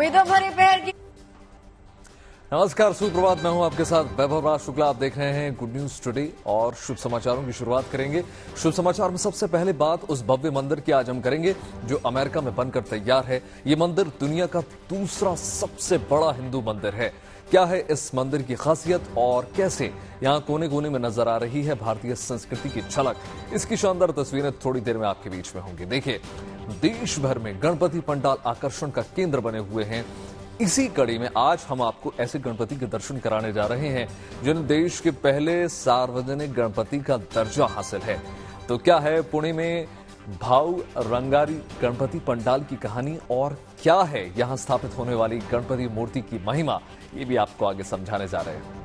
अभी तो भरी पहर की। नमस्कार, सुप्रभात। मैं हूं आपके साथ वैभव राज शुक्ला। आप देख रहे हैं गुड न्यूज टुडे और शुभ समाचारों की शुरुआत करेंगे। शुभ समाचार में सबसे पहले बात उस भव्य मंदिर की आज हम करेंगे जो अमेरिका में बनकर तैयार है। ये मंदिर दुनिया का दूसरा सबसे बड़ा हिंदू मंदिर है। क्या है इस मंदिर की खासियत और कैसे यहां कोने कोने में नजर आ रही है भारतीय संस्कृति की झलक, इसकी शानदार तस्वीरें थोड़ी देर में आपके बीच में होंगी। देखिए, देश भर में गणपति पंडाल आकर्षण का केंद्र बने हुए हैं। इसी कड़ी में आज हम आपको ऐसे गणपति के दर्शन कराने जा रहे हैं जिन्हें देश के पहले सार्वजनिक गणपति का दर्जा हासिल है। तो क्या है पुणे में भाऊ रंगारी गणपति पंडाल की कहानी और क्या है यहां स्थापित होने वाली गणपति मूर्ति की महिमा, ये भी आपको आगे समझाने जा रहे हैं।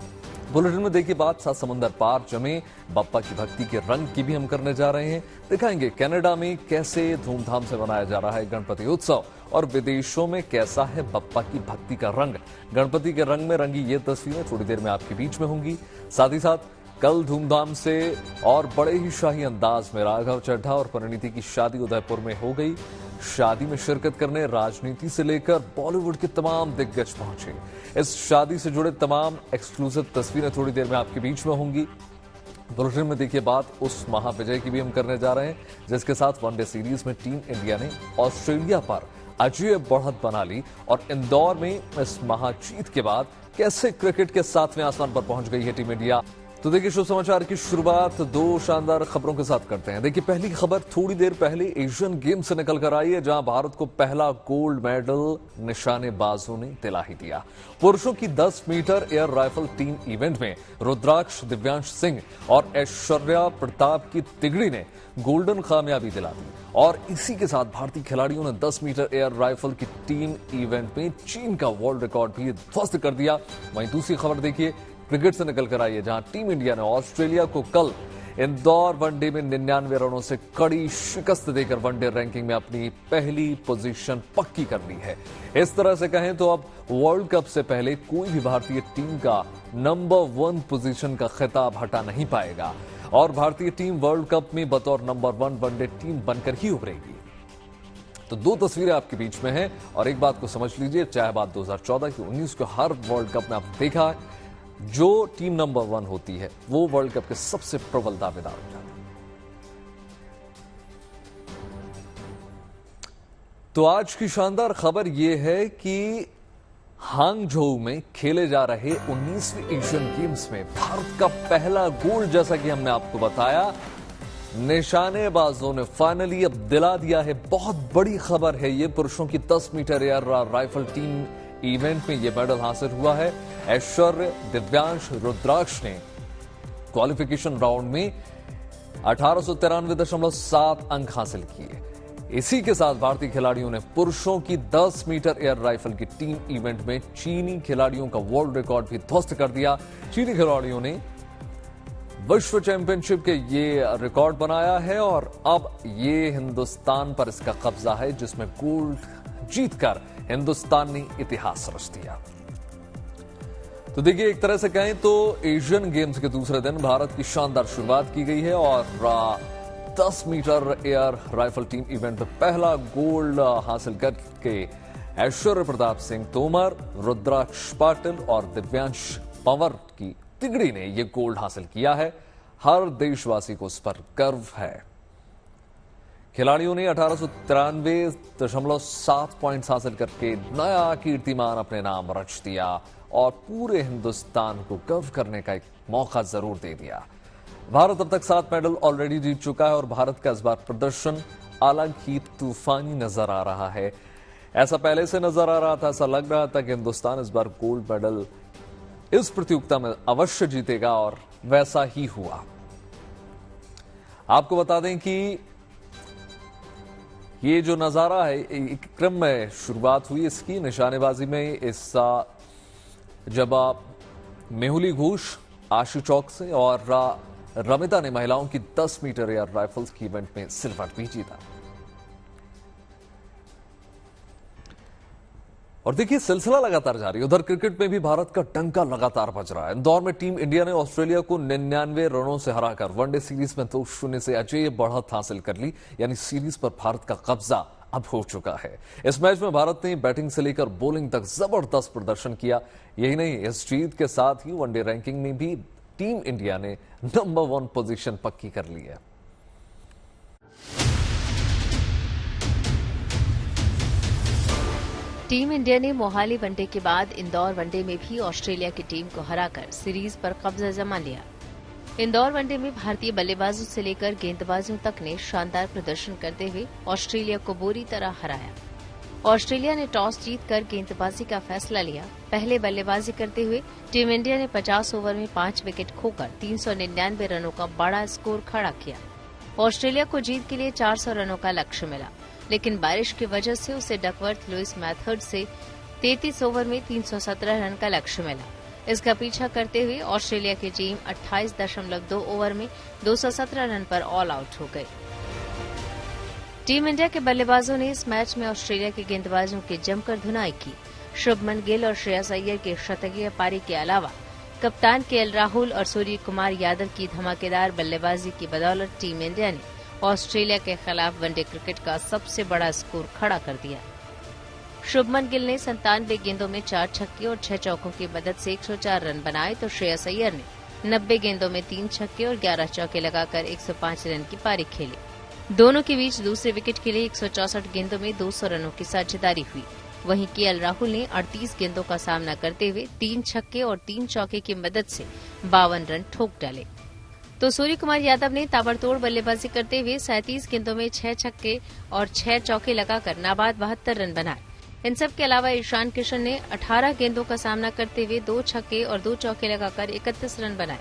बुलेटिन में देखिए बात 7 समुंदर पार जमे बप्पा की भक्ति के रंग की भी हम करने जा रहे हैं। दिखाएंगे कनाडा में कैसे धूमधाम से मनाया जा रहा है गणपति उत्सव और विदेशों में कैसा है बप्पा की भक्ति का रंग। गणपति के रंग में रंगी ये तस्वीरें थोड़ी देर में आपके बीच में होंगी। साथ ही साथ कल धूमधाम से और बड़े ही शाही अंदाज में राघव चड्ढा और परिणीति की शादी उदयपुर में हो गई। शादी में शिरकत करने राजनीति से लेकर बॉलीवुड के तमाम दिग्गज पहुंचे। इस शादी से जुड़े तमाम एक्सक्लूसिव तस्वीरें थोड़ी देर में आपके बीच में होंगी। बुलेटिन में देखिए बात उस महाविजय की भी हम करने जा रहे हैं जिसके साथ वनडे सीरीज में टीम इंडिया ने ऑस्ट्रेलिया पर अजेय बढ़त बना ली और इंदौर में इस महाजीत के बाद कैसे क्रिकेट के 7वें आसमान पर पहुंच गई है टीम इंडिया। तो देखिए शुभ समाचार की शुरुआत 2 शानदार खबरों के साथ करते हैं। देखिए पहली खबर थोड़ी देर पहले एशियन गेम्स से निकल कर आई है जहां भारत को पहला गोल्ड मेडल निशानेबाजों ने दिला ही दिया। पुरुषों की 10 metre air rifle team event में रुद्राक्ष, दिव्यांश सिंह और ऐश्वर्या प्रताप की तिगड़ी ने गोल्डन कामयाबी दिला दी और इसी के साथ भारतीय खिलाड़ियों ने 10 मीटर एयर राइफल की टीम इवेंट में चीन का वर्ल्ड रिकॉर्ड भी ध्वस्त कर दिया। वहीं दूसरी खबर देखिए क्रिकेट से निकल कर आई है जहां टीम इंडिया ने ऑस्ट्रेलिया को कल इंदौर वनडे में 99 रनों से कड़ी शिकस्त देकर वनडे रैंकिंग में अपनी पहली पोजीशन पक्की कर ली है। इस तरह से कहें तो अब वर्ल्ड कप से पहले कोई भी भारतीय टीम का नंबर 1 पोजीशन का खिताब हटा नहीं पाएगा और भारतीय टीम वर्ल्ड कप में बतौर नंबर 1 वनडे टीम बनकर ही उभरेगी। तो 2 तस्वीरें आपके बीच में हैं और एक बात को समझ लीजिए, चाहे बात 2014 की 19 को हर वर्ल्ड कप में आपने देखा है जो टीम नंबर 1 होती है वो वर्ल्ड कप के सबसे प्रबल दावेदार हो जाते हैं। तो आज की शानदार खबर यह है कि हांगझोउ में खेले जा रहे 19वीं एशियन गेम्स में भारत का पहला गोल्ड, जैसा कि हमने आपको बताया, निशानेबाजों ने फाइनली अब दिला दिया है। बहुत बड़ी खबर है ये। पुरुषों की 10 metre air rifle team event में यह मेडल हासिल हुआ है। ऐश्वर्य, दिव्यांश, रुद्राक्ष ने क्वालिफिकेशन राउंड में 1893.7 अंक हासिल किए। इसी के साथ भारतीय खिलाड़ियों ने पुरुषों की 10 मीटर एयर राइफल की टीम इवेंट में चीनी खिलाड़ियों का वर्ल्ड रिकॉर्ड भी ध्वस्त कर दिया। चीनी खिलाड़ियों ने विश्व चैंपियनशिप के ये रिकॉर्ड बनाया है और अब ये हिंदुस्तान पर इसका कब्जा है जिसमें गोल्ड जीतकर हिंदुस्तान ने इतिहास रच दिया। तो देखिए एक तरह से कहें तो एशियन गेम्स के दूसरे दिन भारत की शानदार शुरुआत की गई है और 10 metre air rifle team event में पहला गोल्ड हासिल करके ऐश्वर्य प्रताप सिंह तोमर, रुद्राक्ष पाटिल और दिव्यांश पंवर की तिगड़ी ने यह गोल्ड हासिल किया है। हर देशवासी को इस पर गर्व है। खिलाड़ियों ने 1893.7 पॉइंट्स हासिल करके नया कीर्तिमान अपने नाम रच दिया और पूरे हिंदुस्तान को गर्व करने का एक मौका जरूर दे दिया। भारत अब तक 7 मेडल ऑलरेडी जीत चुका है और भारत का इस बार प्रदर्शन अलग ही तूफानी नजर आ रहा है। ऐसा पहले से नजर आ रहा था, ऐसा लग रहा था कि हिंदुस्तान इस बार गोल्ड मेडल इस प्रतियोगिता में अवश्य जीतेगा और वैसा ही हुआ। आपको बता दें कि ये जो नजारा है एक क्रम में शुरुआत हुई इसकी निशानेबाजी में। इस जब मेहुली घोष आशु चौक से और रमिता ने महिलाओं की 10 मीटर एयर राइफल्स की इवेंट में सिल्वर भी जीता। और देखिए सिलसिला लगातार जारी है। उधर क्रिकेट में भी भारत का डंका लगातार बज रहा है। इंदौर में टीम इंडिया ने ऑस्ट्रेलिया को 99 रनों से हराकर वनडे सीरीज में 2-0 से अजेय बढ़त हासिल कर ली। यानी सीरीज पर भारत का कब्जा अब हो चुका है। इस मैच में भारत ने बैटिंग से लेकर बॉलिंग तक जबरदस्त प्रदर्शन किया। यही नहीं, इस जीत के साथ ही वनडे रैंकिंग में भी टीम इंडिया ने नंबर 1 पोजीशन पक्की कर ली है। टीम इंडिया ने मोहाली वनडे के बाद इंदौर वनडे में भी ऑस्ट्रेलिया की टीम को हराकर सीरीज पर कब्जा जमा लिया। इंदौर वनडे में भारतीय बल्लेबाजों से लेकर गेंदबाजों तक ने शानदार प्रदर्शन करते हुए ऑस्ट्रेलिया को बुरी तरह हराया। ऑस्ट्रेलिया ने टॉस जीतकर गेंदबाजी का फैसला लिया। पहले बल्लेबाजी करते हुए टीम इंडिया ने 50 ओवर में 5 विकेट खोकर 399 रनों का बड़ा स्कोर खड़ा किया। ऑस्ट्रेलिया को जीत के लिए 400 रनों का लक्ष्य मिला, लेकिन बारिश की वजह से उसे डकवर्थ लुइस मेथड से 33 ओवर में 317 रन का लक्ष्य मिला। इसका पीछा करते हुए ऑस्ट्रेलिया की टीम 28.2 ओवर में 217 रन पर ऑल आउट हो गई। टीम इंडिया के बल्लेबाजों ने इस मैच में ऑस्ट्रेलिया के गेंदबाजों की जमकर धुनाई की। शुभमन गिल और श्रेयस अय्यर के शतकीय पारी के अलावा कप्तान केएल राहुल और सूर्य कुमार यादव की धमाकेदार बल्लेबाजी की बदौलत टीम इंडिया ने ऑस्ट्रेलिया के खिलाफ वनडे क्रिकेट का सबसे बड़ा स्कोर खड़ा कर दिया। शुभमन गिल ने 97 गेंदों में 4 छक्के और 6 चौकों की मदद से 104 रन बनाए, तो श्रेयस अय्यर ने 90 गेंदों में 3 छक्के और 11 चौके लगाकर 105 रन की पारी खेली। दोनों के बीच दूसरे विकेट के लिए 164 गेंदों में 200 रनों की साझेदारी हुई। वहीं केएल राहुल ने 38 गेंदों का सामना करते हुए 3 छक्के और 3 चौके की मदद से 52 रन ठोक डाले, तो सूर्य कुमार यादव ने ताबड़तोड़ बल्लेबाजी करते हुए 37 गेंदों में 6 छक्के और 6 चौके लगाकर नाबाद 72 रन बनाए। इन सब के अलावा ईशान किशन ने 18 गेंदों का सामना करते हुए 2 छक्के और 2 चौके लगाकर 31 रन बनाए।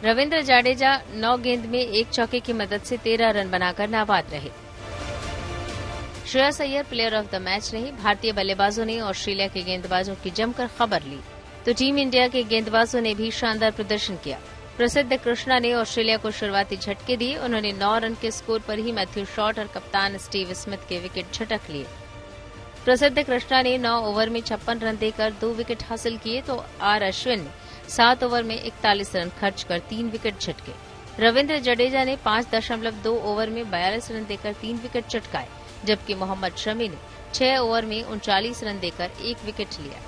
रविंद्र जाडेजा 9 गेंद में 1 चौके की मदद से 13 रन बनाकर नाबाद रहे। Shreyas Iyer player of the match रहे। भारतीय बल्लेबाजों ने ऑस्ट्रेलिया के गेंदबाजों की जमकर खबर ली, तो टीम इंडिया के गेंदबाजों ने भी शानदार प्रदर्शन किया। प्रसिद्ध कृष्णा ने ऑस्ट्रेलिया को शुरुआती झटके दिए। उन्होंने 9 रन के स्कोर पर ही मैथ्यू शॉट और कप्तान स्टीव स्मिथ के विकेट झटक लिए। प्रसिद्ध कृष्णा ने 9 ओवर में 56 रन देकर 2 विकेट हासिल किए, तो आर अश्विन ने 7 ओवर में 41 रन खर्च कर 3 विकेट झटके। रविंद्र जडेजा ने 5.2 ओवर में 42 रन देकर 3 विकेट चटकाए, जबकि मोहम्मद शमी ने 6 ओवर में 39 रन देकर 1 विकेट लिया।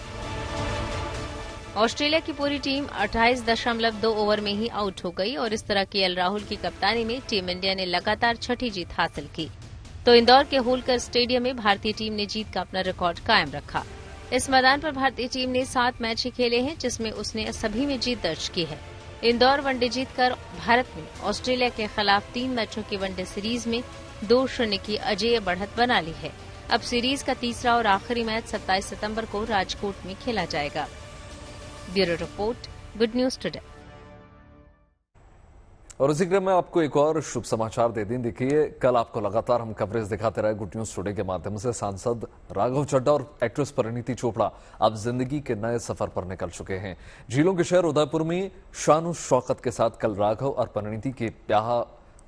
ऑस्ट्रेलिया की पूरी टीम 28.2 ओवर में ही आउट हो गई और इस तरह केएल राहुल की कप्तानी में टीम इंडिया ने लगातार छठी जीत हासिल की। तो इंदौर के होलकर स्टेडियम में भारतीय टीम ने जीत का अपना रिकॉर्ड कायम रखा। इस मैदान पर भारतीय टीम ने 7 मैच ही खेले हैं, जिसमें उसने सभी में जीत दर्ज की है। इंदौर वनडे जीतकर भारत ने ऑस्ट्रेलिया के खिलाफ 3 मैचों की वनडे सीरीज में 2-0 की अजेय बढ़त बना ली है। अब सीरीज का तीसरा और आखिरी मैच 27 सितंबर को राजकोट में खेला जाएगा। Bureau report, good news today. और इसी क्रम में आपको एक और शुभ समाचार दे दें। देखिए, कल आपको लगातार हम कवरेज दिखाते रहे गुड न्यूज टुडे के माध्यम से। सांसद राघव चड्ढा और एक्ट्रेस परिणीति चोपड़ा अब जिंदगी के नए सफर पर निकल चुके हैं। झीलों के शहर उदयपुर में शान शौकत के साथ कल राघव और परिणीति के ब्याह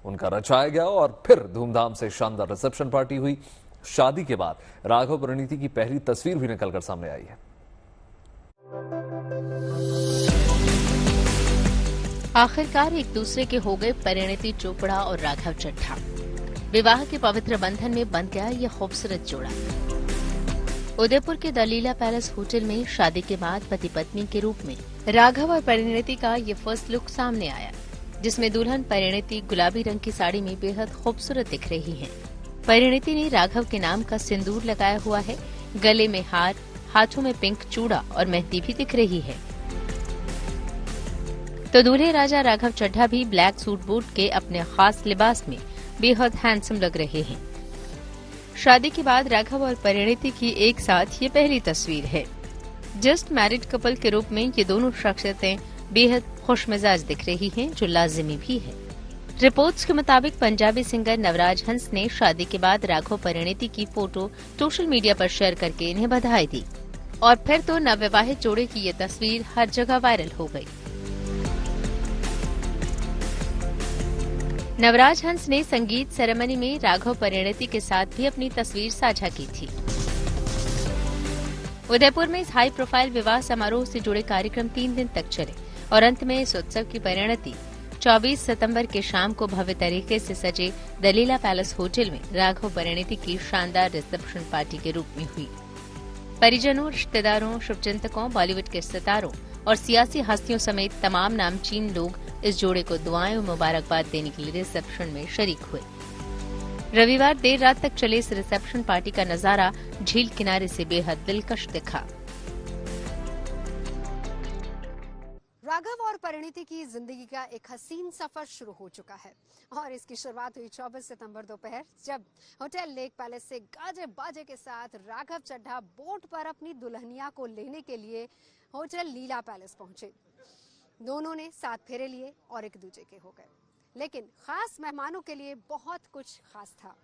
उनका रचाया गया और फिर धूमधाम से शानदार रिसेप्शन पार्टी हुई। शादी के बाद राघव परिणीति की पहली तस्वीर भी निकलकर सामने आई है। आखिरकार एक दूसरे के हो गए परिणीति चोपड़ा और राघव चड्ढा। विवाह के पवित्र बंधन में बंध गया ये खूबसूरत जोड़ा। उदयपुर के दलीला पैलेस होटल में शादी के बाद पति पत्नी के रूप में राघव और परिणीति का ये फर्स्ट लुक सामने आया, जिसमें दुल्हन परिणीति गुलाबी रंग की साड़ी में बेहद खूबसूरत दिख रही हैं। परिणीति ने राघव के नाम का सिंदूर लगाया हुआ है। गले में हार, हाथों में पिंक चूड़ा और मेहंदी भी दिख रही है। तो दूल्हे राजा राघव चड्ढा भी ब्लैक सूट बूट के अपने खास लिबास में बेहद हैंडसम लग रहे हैं। शादी के बाद राघव और परिणीति की एक साथ ये पहली तस्वीर है। जस्ट मैरिड कपल के रूप में ये दोनों शख्सियतें बेहद खुशमिजाज दिख रही हैं, जो लाजिमी भी है। रिपोर्ट्स के मुताबिक पंजाबी सिंगर नवराज हंस ने शादी के बाद राघव परिणीति की फोटो सोशल मीडिया पर शेयर करके इन्हें बधाई दी और फिर तो नवविवाहित जोड़े की ये तस्वीर हर जगह वायरल हो गई। नवराज हंस ने संगीत सेरेमनी में राघव परिणीति के साथ भी अपनी तस्वीर साझा की थी। उदयपुर में इस हाई प्रोफाइल विवाह समारोह से जुड़े कार्यक्रम 3 दिन तक चले और अंत में इस उत्सव की परिणति 24 सितंबर के शाम को भव्य तरीके से सजे द लीला पैलेस होटल में राघव परिणीति की शानदार रिसेप्शन पार्टी के रूप में हुई। परिजनों, रिश्तेदारों, शुभचिंतकों, बॉलीवुड के सितारों और सियासी हस्तियों समेत तमाम नामचीन लोग इस जोड़े को दुआएं और मुबारकबाद देने के लिए रिसेप्शन में शरीक हुए। रविवार देर रात तक चले इस रिसेप्शन पार्टी का नजारा झील किनारे से बेहद दिलकश दिखा। राघव और परिणीति की जिंदगी का एक हसीन सफर शुरू हो चुका है और इसकी शुरुआत हुई 24 सितंबर दोपहर, जब होटल लेक पैलेस से गाजे बाजे के साथ राघव चड्ढा बोट पर अपनी दुल्हनिया को लेने के लिए होटल लीला पैलेस पहुंचे। दोनों ने 7 फेरे लिए और एक दूजे के हो गए, लेकिन खास मेहमानों के लिए बहुत कुछ खास था।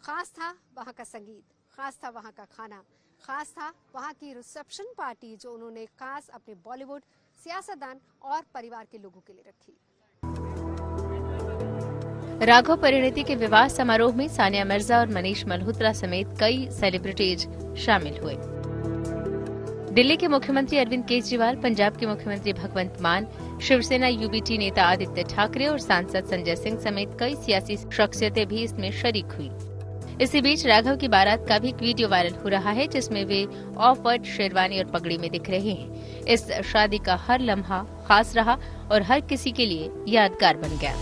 खास था वहां का संगीत, खास था वहां का खाना, खास था वहां की रिसेप्शन पार्टी जो उन्होंने खास अपने बॉलीवुड, सियासतदान और परिवार के लोगों के लिए रखी। राघव परिणीति के विवाह समारोह में सानिया मिर्जा और मनीष मल्होत्रा समेत कई सेलिब्रिटीज शामिल हुए। दिल्ली के मुख्यमंत्री अरविंद केजरीवाल, पंजाब के मुख्यमंत्री भगवंत मान, शिवसेना यूबीटी नेता आदित्य ठाकरे और सांसद संजय सिंह समेत कई सियासी शख्सियतें भी इसमें शरीक हुई। इसी बीच राघव की बारात का भी एक वीडियो वायरल हो रहा है, जिसमें वे ऑफ व्हाइट शेरवानी और पगड़ी में दिख रहे हैं। इस शादी का हर लम्हा खास रहा और हर किसी के लिए यादगार बन गया।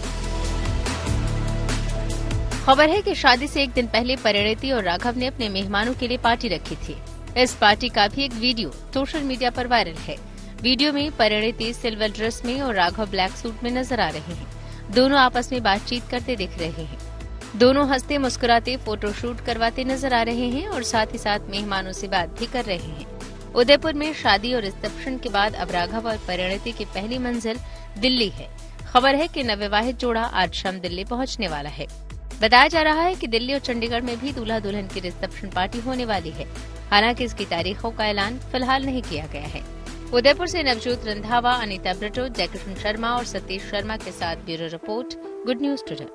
खबर है कि शादी से एक दिन पहले परिणीति और राघव ने अपने मेहमानों के लिए पार्टी रखी थी। इस पार्टी का भी एक वीडियो सोशल मीडिया पर वायरल है। वीडियो में परिणीति सिल्वर ड्रेस में और राघव ब्लैक सूट में नजर आ रहे हैं। दोनों आपस में बातचीत करते दिख रहे हैं। दोनों हंसते मुस्कुराते फोटोशूट करवाते नजर आ रहे हैं और साथ ही साथ मेहमानों से बात भी कर रहे हैं। उदयपुर में शादी और रिसेप्शन के बाद अब राघव और परिणीति की पहली मंजिल दिल्ली है। खबर है कि नवविवाहित जोड़ा आज शाम दिल्ली पहुंचने वाला है। बताया जा रहा है कि दिल्ली और चंडीगढ़ में भी दूल्हा दुल्हन की रिसेप्शन पार्टी होने वाली है। हालांकि इसकी तारीखों का ऐलान फिलहाल नहीं किया गया है। उदयपुर से नवजोत रंधावा, अनीता ब्रिटो, जयकिशन शर्मा और सतीश शर्मा के साथ bureau report, good news today.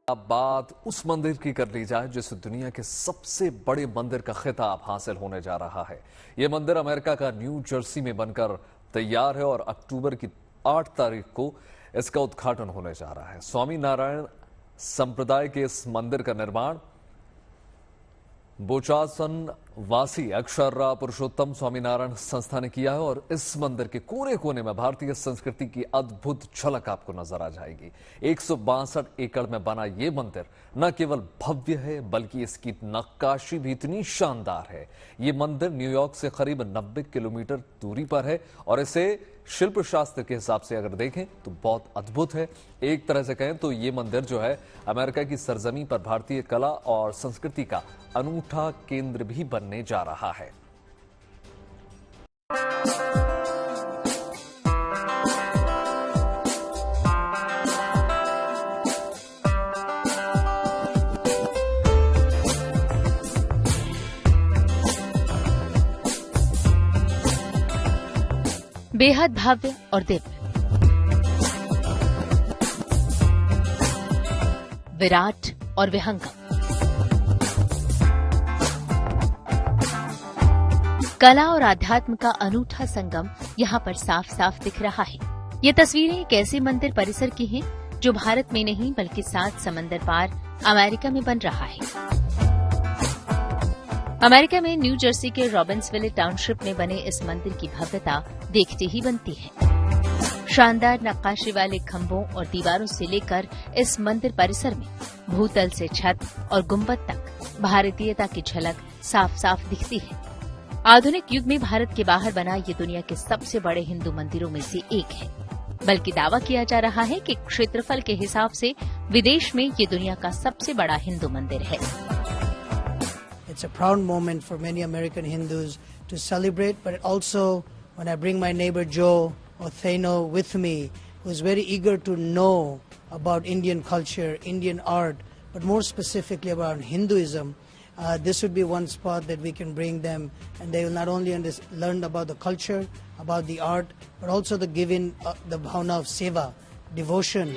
अब बात उस मंदिर की कर ली जाए जिसे दुनिया के सबसे बड़े मंदिर का खिताब हासिल होने जा रहा है। यह मंदिर अमेरिका का न्यू जर्सी में बनकर तैयार है और अक्टूबर की 8 तारीख को इसका उद्घाटन होने जा रहा है। स्वामी नारायण संप्रदाय के इस मंदिर का निर्माण बोचासन वासी अक्षररा पुरुषोत्तम स्वामीनारायण संस्था ने किया है और इस मंदिर के कोने कोने में भारतीय संस्कृति की अद्भुत झलक आपको नजर आ जाएगी। 162 एकड़ में बना ये मंदिर न केवल भव्य है बल्कि इसकी नक्काशी भी इतनी शानदार है। ये मंदिर न्यूयॉर्क से करीब 90 किलोमीटर दूरी पर है और इसे शिल्प शास्त्र के हिसाब से अगर देखें तो बहुत अद्भुत है। एक तरह से कहें तो ये मंदिर जो है अमेरिका की सरजमी पर भारतीय कला और संस्कृति का अनूठा केंद्र भी बनने जा रहा है। बेहद भव्य और दिव्य, विराट और विहंगम, कला और आध्यात्म का अनूठा संगम यहाँ पर साफ साफ दिख रहा है। ये तस्वीरें एक ऐसे मंदिर परिसर की हैं जो भारत में नहीं बल्कि 7 समंदर पार अमेरिका में बन रहा है। अमेरिका में न्यू जर्सी के रॉबिन्सविले टाउनशिप में बने इस मंदिर की भव्यता देखते ही बनती है। शानदार नक्काशी वाले खंभों और दीवारों से लेकर इस मंदिर परिसर में भूतल से छत और गुंबद तक भारतीयता की झलक साफ साफ दिखती है। आधुनिक युग में भारत के बाहर बना ये दुनिया के सबसे बड़े हिंदू मंदिरों में से एक है, बल्कि दावा किया जा रहा है कि क्षेत्रफल के हिसाब से विदेश में ये दुनिया का सबसे बड़ा हिंदू मंदिर है। It's a proud moment for many American Hindus to celebrate, but also when I bring my neighbor Joe Otheno with me, who is very eager to know about Indian culture, Indian art, but more specifically about Hinduism, this would be one spot that we can bring them, and they will not only learn about the culture, about the art, but also the giving, the bhavana of seva, devotion.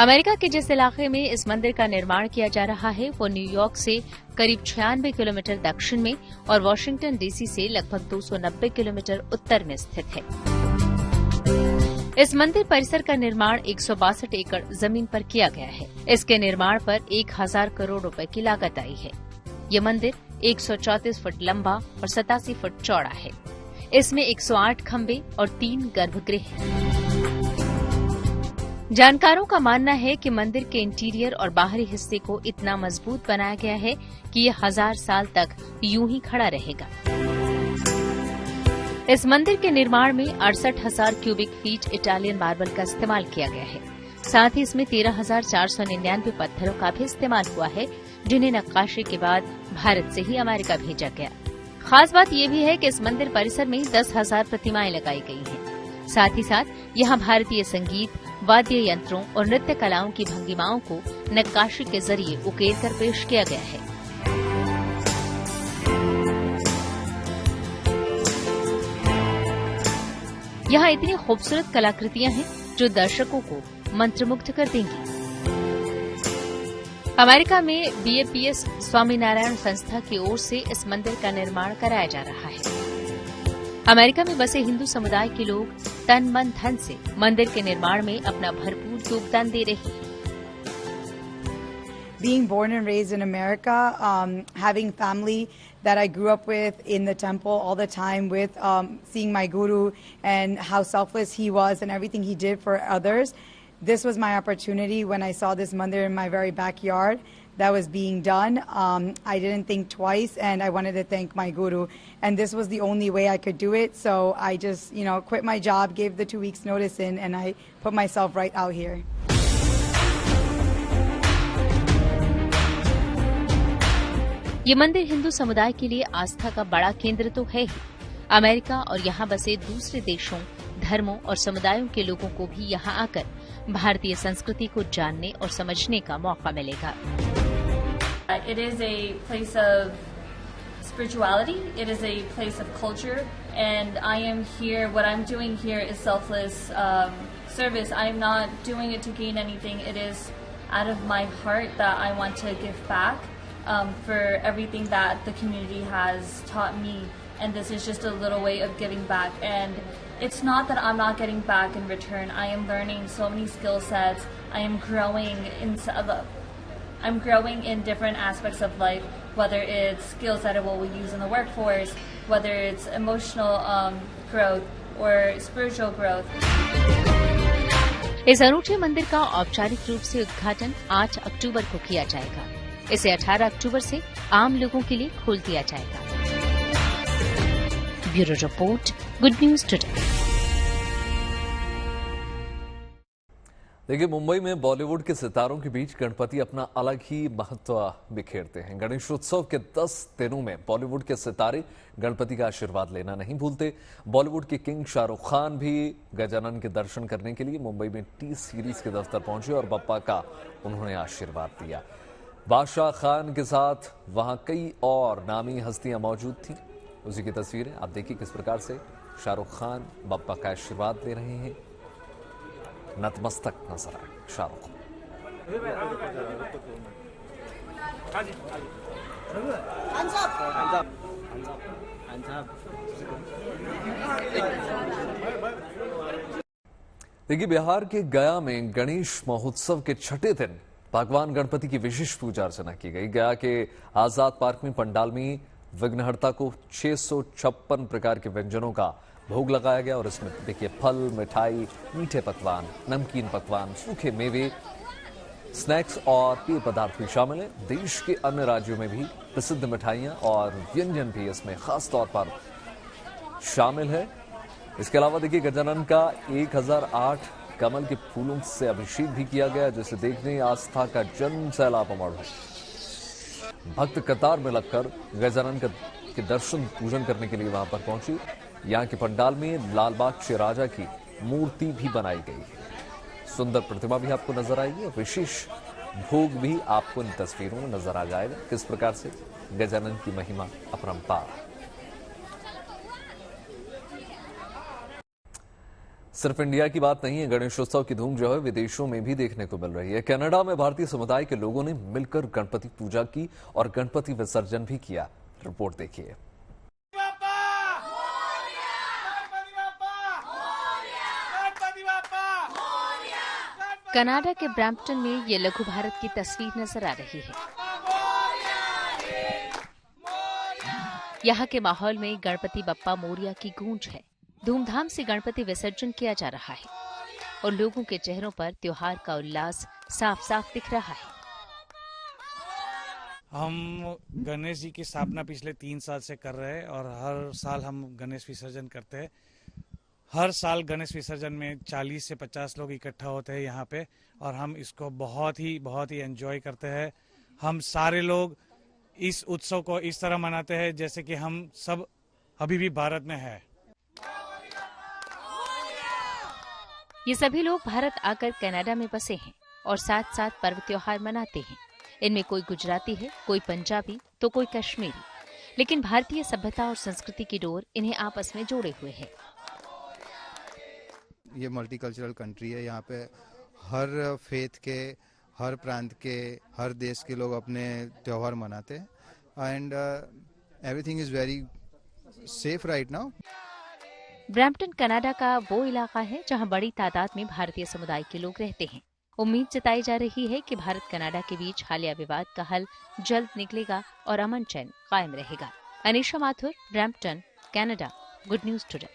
America के जिस इलाके में इस मंदिर का निर्माण किया जा रहा है वो न्यूयॉर्क से करीब 96 किलोमीटर दक्षिण में और वॉशिंगटन डीसी से लगभग 290 किलोमीटर उत्तर में स्थित है। इस मंदिर परिसर का निर्माण 162 एकड़ जमीन पर किया गया है। इसके निर्माण पर 1000 करोड़ रुपए की लागत आई है। ये मंदिर 134 फुट लंबा और 87 फुट चौड़ा है। इसमें 108 खंभे और 3 गर्भगृह हैं। जानकारों का मानना है कि मंदिर के इंटीरियर और बाहरी हिस्से को इतना मजबूत बनाया गया है कि ये 1000 साल तक यूं ही खड़ा रहेगा। इस मंदिर के निर्माण में 68,000 क्यूबिक फीट इटालियन मार्बल का इस्तेमाल किया गया है। साथ ही इसमें 13,499 पत्थरों का भी इस्तेमाल हुआ है, जिन्हें नक्काशी के बाद भारत से ही अमेरिका भेजा गया। खास बात यह भी है कि इस मंदिर परिसर में 10,000 प्रतिमाएं लगाई गई हैं। साथ ही साथ यहाँ भारतीय संगीत, वाद्य यंत्रों और नृत्य कलाओं की भंगिमाओं को नक्काशी के जरिए उकेर कर पेश किया गया है। यहाँ इतनी खूबसूरत कलाकृतियां हैं जो दर्शकों को मंत्रमुग्ध कर देंगी। अमेरिका में BAPS स्वामीनारायण संस्था की ओर से इस मंदिर का निर्माण कराया जा रहा है। अमेरिका में बसे हिंदू समुदाय के लोग तन मन धन से मंदिर के निर्माण में अपना भरपूर योगदान दे रहे हैं। Being born and raised in America, having family that I grew up with in the temple all the time, with seeing my guru and how selfless he was and everything he did for others, this was my opportunity when I saw this mandir in my very backyard that was being done. I didn't think twice, and I wanted to thank my guru, and this was the only way I could do it. So I just, quit my job, gave the 2 weeks notice in, and I put myself right out here. ये मंदिर हिंदू समुदाय के लिए आस्था का बड़ा केंद्र तो है ही। अमेरिका और यहाँ बसे दूसरे देशों, धर्मों और समुदायों के लोगों को भी यहाँ आकर भारतीय संस्कृति को जानने और समझने का मौका मिलेगा। It is a place of spirituality. It is a place of culture, and I am here. What I'm doing here is selfless service. I am not doing it to gain anything. It is out of my heart that I want to give back. For everything that the community has taught me, and this is just a little way of giving back. And it's not that I'm not getting back in return. I am learning so many skill sets. I am growing in different aspects of life, whether it's skills that I will use in the workforce, whether it's emotional growth or spiritual growth. इस अनूठे मंदिर का औपचारिक रूप से उद्घाटन 8 अक्टूबर को किया जाएगा। इसे 18 अक्टूबर से आम लोगों के लिए खोल दिया जाएगा। Bureau report, good news today. देखिए, मुंबई में बॉलीवुड के सितारों के बीच गणपति अपना अलग ही महत्व बिखेरते हैं। गणेशोत्सव के 10 दिनों में बॉलीवुड के सितारे गणपति का आशीर्वाद लेना नहीं भूलते। बॉलीवुड के किंग शाहरुख खान भी गजानन के दर्शन करने के लिए मुंबई में टी सीरीज के दफ्तर पहुंचे और बप्पा का उन्होंने आशीर्वाद दिया। बादशाह खान के साथ वहां कई और नामी हस्तियां मौजूद थीं। उसी की तस्वीरें आप देखिए किस प्रकार से शाहरुख खान बप्पा का आशीर्वाद ले रहे हैं। नतमस्तक नजर आए शाहरुख। देखिए, बिहार के गया में गणेश महोत्सव के छठे दिन भगवान गणपति की विशेष पूजा अर्चना की गई। गया के आजाद पार्क में पंडाल में विघ्नहर्ता को 656 प्रकार के व्यंजनों का भोग लगाया गया और इसमें देखिए फल, मिठाई, मीठे पकवान, नमकीन पकवान, सूखे मेवे, स्नैक्स और पेय पदार्थ भी शामिल हैं। देश के अन्य राज्यों में भी प्रसिद्ध मिठाइयां और व्यंजन भी इसमें खास तौर पर शामिल है। इसके अलावा देखिए, गजानन का 1008 कमल के फूलों से अभिषेक भी किया गया, जिसे देखने आस्था का जन सैलाब उमड़ है। भक्त कतार में लगकर गजानन के दर्शन पूजन करने के लिए वहां पर पहुंचे। यहाँ के पंडाल में लालबाग के राजा की मूर्ति भी बनाई गई है। सुंदर प्रतिमा भी आपको नजर आएगी। विशेष भोग भी आपको इन तस्वीरों में नजर आ जाएगा किस प्रकार से गजानन की महिमा अपरंपार। सिर्फ इंडिया की बात नहीं है, गणेशोत्सव की धूम जो है विदेशों में भी देखने को मिल रही है। कनाडा में भारतीय समुदाय के लोगों ने मिलकर गणपति पूजा की और गणपति विसर्जन भी किया। रिपोर्ट देखिए। कनाडा के ब्रैम्पटन में ये लघु भारत की तस्वीर नजर आ रही है। यहाँ के माहौल में गणपति बप्पा मोरिया की गूंज है। धूमधाम से गणपति विसर्जन किया जा रहा है और लोगों के चेहरों पर त्योहार का उल्लास साफ साफ दिख रहा है। हम गणेश जी की स्थापना पिछले 3 साल से कर रहे हैं और हर साल हम गणेश विसर्जन करते हैं। हर साल गणेश विसर्जन में 40 से 50 लोग इकट्ठा होते हैं यहाँ पे और हम इसको बहुत ही एंजॉय करते हैं। हम सारे लोग इस उत्सव को इस तरह मनाते हैं जैसे कि हम सब अभी भी भारत में है। ये सभी लोग भारत आकर कनाडा में बसे हैं और साथ साथ पर्व त्योहार मनाते हैं। इनमें कोई गुजराती है, कोई पंजाबी तो कोई कश्मीरी, लेकिन भारतीय सभ्यता और संस्कृति की डोर इन्हें आपस में जोड़े हुए है। ये मल्टीकल्चरल कंट्री है। यहाँ पे हर फेथ के, हर प्रांत के, हर देश के लोग अपने त्योहार मनाते हैं and everything is very safe right now. Brampton Canada का वो इलाका है जहां बड़ी तादाद में भारतीय समुदाय के लोग रहते हैं। उम्मीद जताई जा रही है कि भारत कनाडा के बीच हालिया विवाद का हल जल्द निकलेगा और अमन चैन कायम रहेगा। Anisha Mathur, Brampton, Canada, good news today.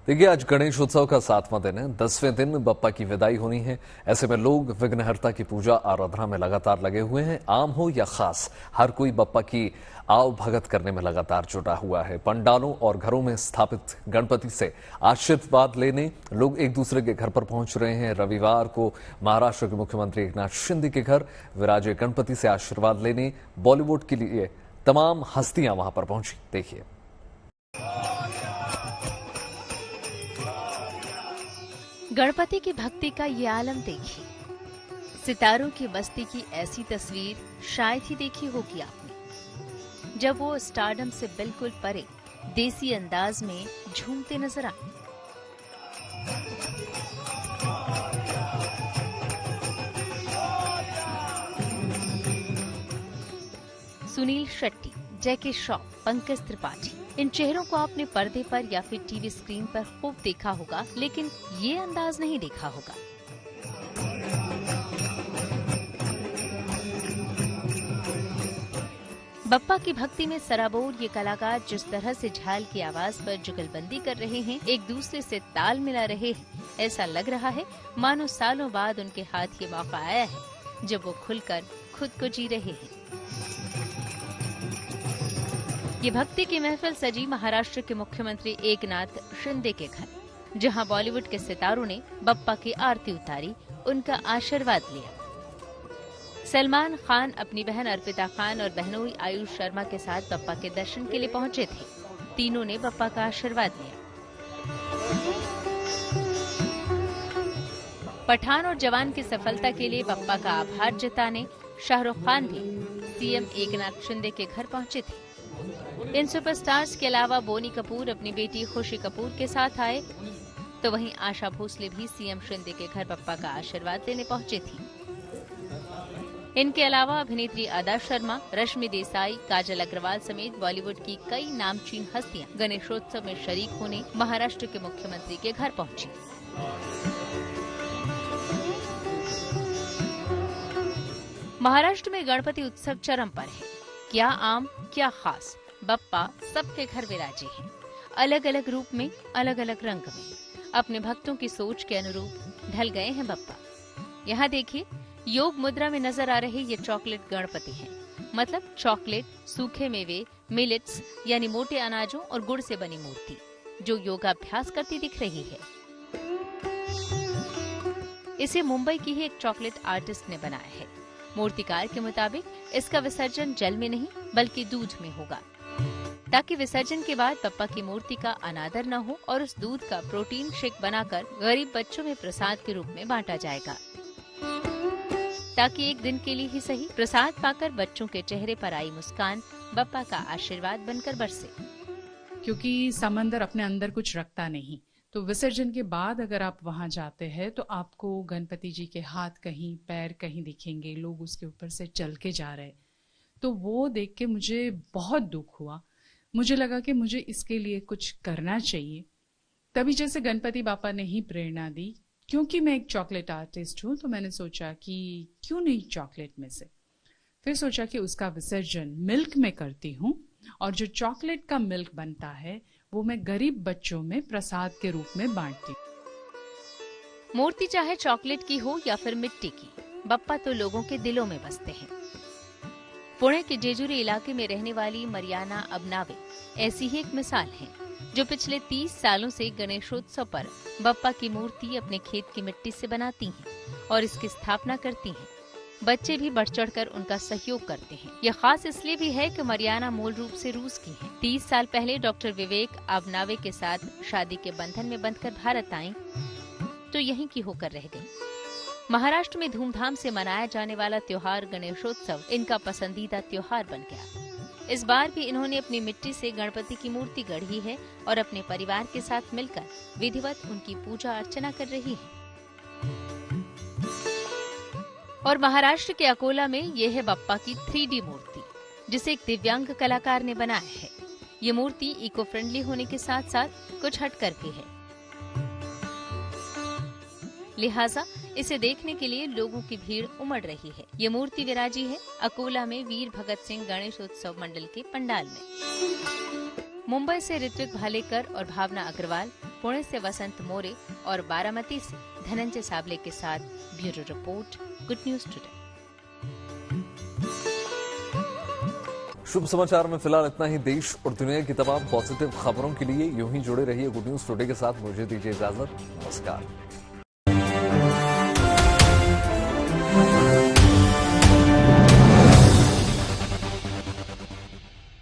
देखिए, आज गणेश उत्सव का 7वां दिन है। 10वें दिन बप्पा की विदाई होनी है। ऐसे में लोग विघ्नहर्ता की पूजा आराधना में लगातार लगे हुए हैं। आम हो या खास, हर कोई बप्पा की आव भगत करने में लगातार जुटा हुआ है। पंडालों और घरों में स्थापित गणपति से आशीर्वाद लेने लोग एक दूसरे के घर पर पहुंच रहे हैं। रविवार को महाराष्ट्र के मुख्यमंत्री एकनाथ शिंदे के घर विराजे गणपति से आशीर्वाद लेने बॉलीवुड के लिए तमाम हस्तियां वहां पर पहुंची। देखिए। गणपति की भक्ति का ये आलम देखिए। सितारों की बस्ती की ऐसी तस्वीर शायद ही देखी होगी आपने, जब वो स्टारडम से बिल्कुल परे देसी अंदाज में झूमते नजर आए। सुनील शेट्टी, जैकी श्रॉफ, पंकज त्रिपाठी, इन चेहरों को आपने पर्दे पर या फिर टीवी स्क्रीन पर खूब देखा होगा, लेकिन ये अंदाज नहीं देखा होगा। बप्पा की भक्ति में सराबोर ये कलाकार जिस तरह से झाल की आवाज पर जुगलबंदी कर रहे हैं, एक दूसरे से ताल मिला रहे हैं, ऐसा लग रहा है मानो सालों बाद उनके हाथ ये मौका आया है जब वो खुलकर खुद को जी रहे हैं। ये भक्ति की महफिल सजी महाराष्ट्र के मुख्यमंत्री एकनाथ शिंदे के घर, जहां बॉलीवुड के सितारों ने बप्पा की आरती उतारी, उनका आशीर्वाद लिया। सलमान खान अपनी बहन अर्पिता खान और बहनोई आयुष शर्मा के साथ बप्पा के दर्शन के लिए पहुंचे थे। तीनों ने बप्पा का आशीर्वाद लिया। पठान और जवान की सफलता के लिए बप्पा का आभार जताने शाहरुख खान भी सीएम एकनाथ शिंदे के घर पहुंचे थे। इन सुपरस्टार्स के अलावा बोनी कपूर अपनी बेटी खुशी कपूर के साथ आए, तो वहीं आशा भोसले भी सीएम शिंदे के घर बप्पा का आशीर्वाद लेने पहुंचे थी। इनके अलावा अभिनेत्री अदा शर्मा, रश्मि देसाई, काजल अग्रवाल समेत बॉलीवुड की कई नामचीन हस्तियां गणेशोत्सव में शरीक होने महाराष्ट्र के मुख्यमंत्री के घर पहुंची। महाराष्ट्र में गणपति उत्सव चरम पर है। क्या आम क्या खास, बप्पा सबके घर विराजे हैं। अलग अलग रूप में, अलग अलग रंग में, अपने भक्तों की सोच के अनुरूप ढल गए हैं बप्पा। यहाँ देखिए, योग मुद्रा में नजर आ रहे ये चॉकलेट गणपति हैं। मतलब चॉकलेट, सूखे मेवे, मिलेट्स यानी मोटे अनाजों और गुड़ से बनी मूर्ति, जो योगाभ्यास करती दिख रही है। इसे मुंबई की ही एक चॉकलेट आर्टिस्ट ने बनाया है। मूर्तिकार के मुताबिक इसका विसर्जन जल में नहीं बल्कि दूध में होगा, ताकि विसर्जन के बाद बप्पा की मूर्ति का अनादर न हो और उस दूध का प्रोटीन शेक बनाकर गरीब बच्चों में प्रसाद के रूप में बांटा जाएगा, ताकि एक दिन के लिए ही सही प्रसाद पाकर बच्चों के चेहरे पर आई मुस्कान बप्पा का आशीर्वाद बनकर बरसे। क्योंकि समंदर अपने अंदर कुछ रखता नहीं, तो विसर्जन के बाद अगर आप वहां जाते हैं तो आपको गणपति जी के हाथ कहीं, पैर कहीं दिखेंगे, लोग उसके ऊपर से चल के जा रहे। तो वो देख के मुझे बहुत दुख हुआ। मुझे लगा कि मुझे इसके लिए कुछ करना चाहिए। तभी जैसे गणपति बापा ने ही प्रेरणा दी, क्योंकि मैं एक चॉकलेट आर्टिस्ट हूँ, तो मैंने सोचा कि क्यों नहीं चॉकलेट में से। फिर सोचा कि उसका विसर्जन मिल्क में करती हूँ, और जो चॉकलेट का मिल्क बनता है वो मैं गरीब बच्चों में प्रसाद के रूप में बांटती हूँ। मूर्ति चाहे चॉकलेट की हो या फिर मिट्टी की, बप्पा तो लोगों के दिलों में बसते हैं। पुणे के जेजुरी इलाके में रहने वाली मरियाना अबनावे ऐसी ही एक मिसाल है, जो पिछले 30 सालों से गणेशोत्सव पर बप्पा की मूर्ति अपने खेत की मिट्टी से बनाती हैं और इसकी स्थापना करती हैं। बच्चे भी बढ़ चढ़कर उनका सहयोग करते हैं। यह खास इसलिए भी है कि मरियाना मूल रूप से रूस की हैं। 30 साल पहले डॉक्टर विवेक अबनावे के साथ शादी के बंधन में बंधकर भारत आईं, तो यहीं की होकर रह गईं। महाराष्ट्र में धूमधाम से मनाया जाने वाला त्योहार गणेशोत्सव इनका पसंदीदा त्योहार बन गया। इस बार भी इन्होंने अपनी मिट्टी से गणपति की मूर्ति गढ़ी है और अपने परिवार के साथ मिलकर विधिवत उनकी पूजा अर्चना कर रही है। और महाराष्ट्र के अकोला में यह है बप्पा की 3D मूर्ति, जिसे एक दिव्यांग कलाकार ने बनाया है। ये मूर्ति इको फ्रेंडली होने के साथ साथ कुछ हटकर भी है, लिहाजा इसे देखने के लिए लोगों की भीड़ उमड़ रही है। ये मूर्ति विराजी है अकोला में वीर भगत सिंह गणेशोत्सव मंडल के पंडाल में। मुंबई से ऋत्विक भालेकर और भावना अग्रवाल, पुणे से वसंत मोरे और बारामती से धनंजय साबले के साथ bureau report, good news today. शुभ समाचार में फिलहाल इतना ही। देश और दुनिया की तमाम पॉजिटिव खबरों के लिए यूं ही जुड़े रहिए गुड न्यूज टुडे के साथ। मुझे दीजिए इजाजत। नमस्कार।